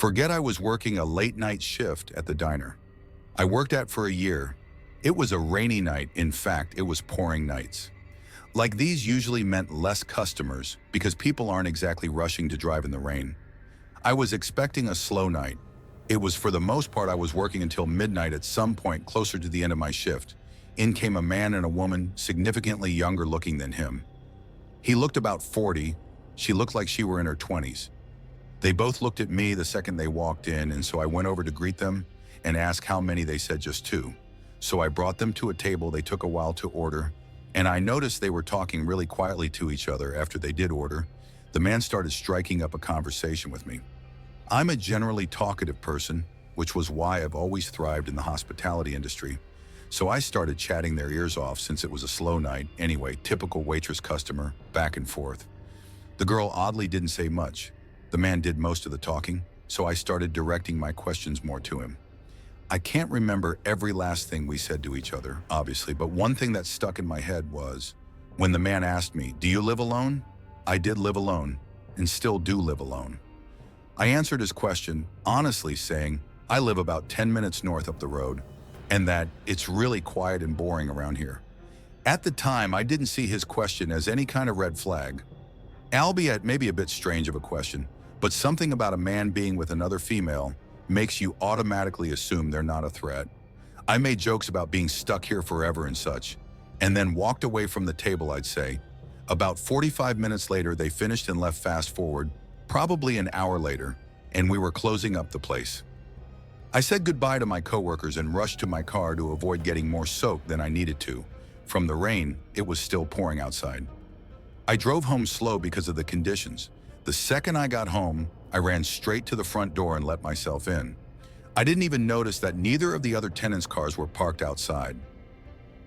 Forget I was working a late night shift at the diner. I worked at for a year. It was a rainy night. In fact, it was pouring nights. Like these usually meant less customers because people aren't exactly rushing to drive in the rain. I was expecting a slow night. It was for the most part I was working until midnight. At some point closer to the end of my shift, in came a man and a woman significantly younger looking than him. He looked about 40. She looked like she were in her 20s. They both looked at me the second they walked in, and so I went over to greet them and ask how many. They said just two. So I brought them to a table. They took a while to order, and I noticed they were talking really quietly to each other after they did order. The man started striking up a conversation with me. I'm a generally talkative person, which was why I've always thrived in the hospitality industry. So I started chatting their ears off since it was a slow night. Anyway, typical waitress customer, back and forth. The girl oddly didn't say much. The man did most of the talking, so I started directing my questions more to him. I can't remember every last thing we said to each other, obviously, but one thing that stuck in my head was when the man asked me, "Do you live alone?" I did live alone, and still do live alone. I answered his question, honestly saying, I live about 10 minutes north up the road, and that it's really quiet and boring around here. At the time, I didn't see his question as any kind of red flag, albeit maybe a bit strange of a question, but something about a man being with another female makes you automatically assume they're not a threat. I made jokes about being stuck here forever and such, and then walked away from the table, I'd say. About 45 minutes later, they finished and left. Fast forward, probably an hour later, and we were closing up the place. I said goodbye to my coworkers and rushed to my car to avoid getting more soaked than I needed to. From the rain, it was still pouring outside. I drove home slow because of the conditions. The second I got home, I ran straight to the front door and let myself in. I didn't even notice that neither of the other tenants' cars were parked outside.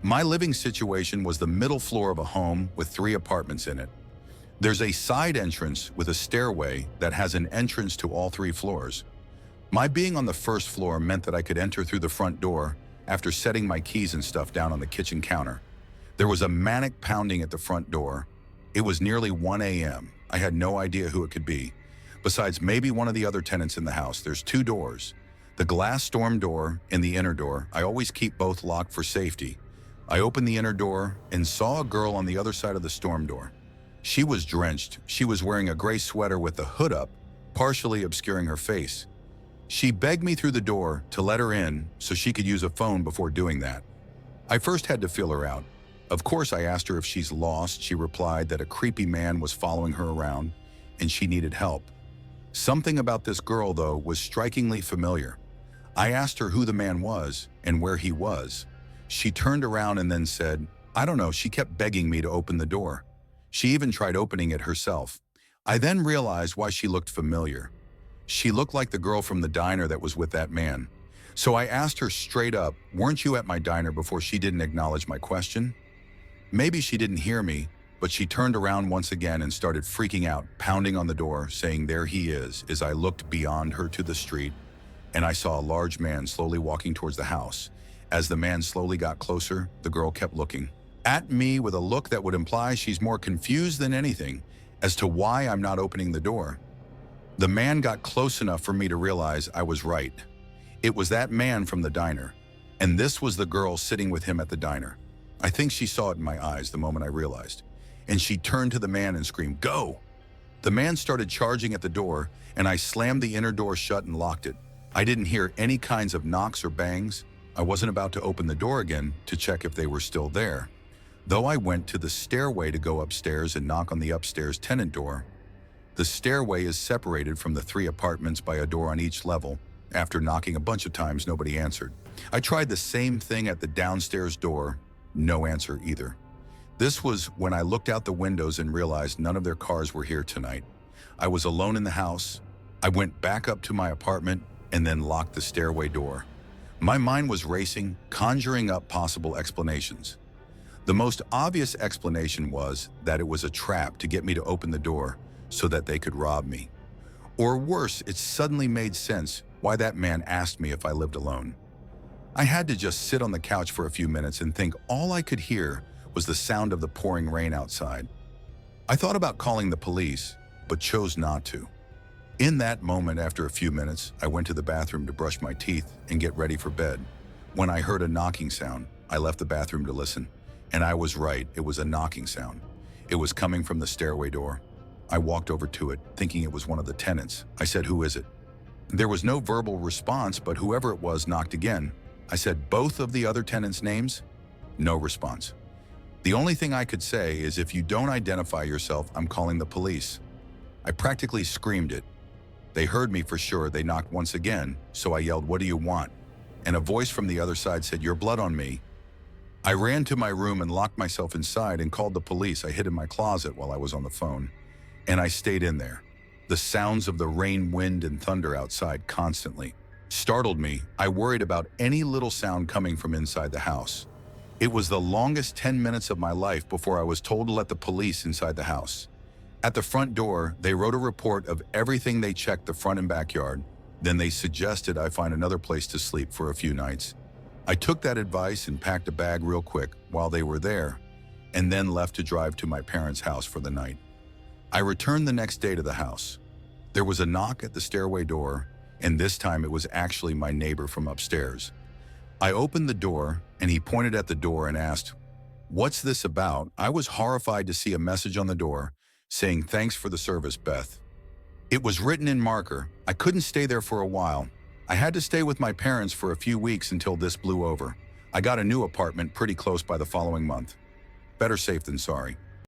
My living situation was the middle floor of a home with 3 apartments in it. There's a side entrance with a stairway that has an entrance to all 3 floors. My being on the first floor meant that I could enter through the front door after setting my keys and stuff down on the kitchen counter. There was a manic pounding at the front door. It was nearly 1 a.m. I had no idea who it could be. Besides maybe one of the other tenants in the house. There's 2 doors. The glass storm door and the inner door. I always keep both locked for safety. I opened the inner door and saw a girl on the other side of the storm door. She was drenched. She was wearing a gray sweater with the hood up, partially obscuring her face. She begged me through the door to let her in so she could use a phone before doing that. I first had to feel her out. Of course, I asked her if she's lost. She replied that a creepy man was following her around and she needed help. Something about this girl, though, was strikingly familiar. I asked her who the man was and where he was. She turned around and then said, I don't know. She kept begging me to open the door. She even tried opening it herself. I then realized why she looked familiar. She looked like the girl from the diner that was with that man. So I asked her straight up, weren't you at my diner before? She didn't acknowledge my question. Maybe she didn't hear me, but she turned around once again and started freaking out, pounding on the door, saying, there he is, as I looked beyond her to the street, and I saw a large man slowly walking towards the house. As the man slowly got closer, the girl kept looking at me with a look that would imply she's more confused than anything as to why I'm not opening the door. The man got close enough for me to realize I was right. It was that man from the diner, and this was the girl sitting with him at the diner. I think she saw it in my eyes the moment I realized, and she turned to the man and screamed, go! The man started charging at the door, and I slammed the inner door shut and locked it. I didn't hear any kinds of knocks or bangs. I wasn't about to open the door again to check if they were still there. Though I went to the stairway to go upstairs and knock on the upstairs tenant door. The stairway is separated from the 3 apartments by a door on each level. After knocking a bunch of times, nobody answered. I tried the same thing at the downstairs door. No answer either. This was when I looked out the windows and realized none of their cars were here tonight. I was alone in the house. I went back up to my apartment and then locked the stairway door. My mind was racing, conjuring up possible explanations. The most obvious explanation was that it was a trap to get me to open the door so that they could rob me. Or worse, it suddenly made sense why that man asked me if I lived alone. I had to just sit on the couch for a few minutes and think all I could hear was the sound of the pouring rain outside. I thought about calling the police, but chose not to. In that moment, after a few minutes, I went to the bathroom to brush my teeth and get ready for bed. When I heard a knocking sound, I left the bathroom to listen. And I was right, it was a knocking sound. It was coming from the stairway door. I walked over to it, thinking it was one of the tenants. I said, "Who is it?" There was no verbal response, but whoever it was knocked again. I said, "Both of the other tenants' names?" No response. The only thing I could say is, "If you don't identify yourself, I'm calling the police." I practically screamed it. They heard me for sure. They knocked once again, so I yelled, "What do you want?" And a voice from the other side said, "Your blood on me." I ran to my room and locked myself inside and called the police. I hid in my closet while I was on the phone, and I stayed in there. The sounds of the rain, wind, and thunder outside constantly startled me. I worried about any little sound coming from inside the house. It was the longest 10 minutes of my life before I was told to let the police inside the house. At the front door, they wrote a report of everything. They checked the front and backyard. Then they suggested I find another place to sleep for a few nights. I took that advice and packed a bag real quick while they were there, and then left to drive to my parents' house for the night. I returned the next day to the house. There was a knock at the stairway door, and this time it was actually my neighbor from upstairs. I opened the door, and he pointed at the door and asked, "What's this about?" I was horrified to see a message on the door saying, "Thanks for the service, Beth." It was written in marker. I couldn't stay there for a while. I had to stay with my parents for a few weeks until this blew over. I got a new apartment pretty close by the following month. Better safe than sorry.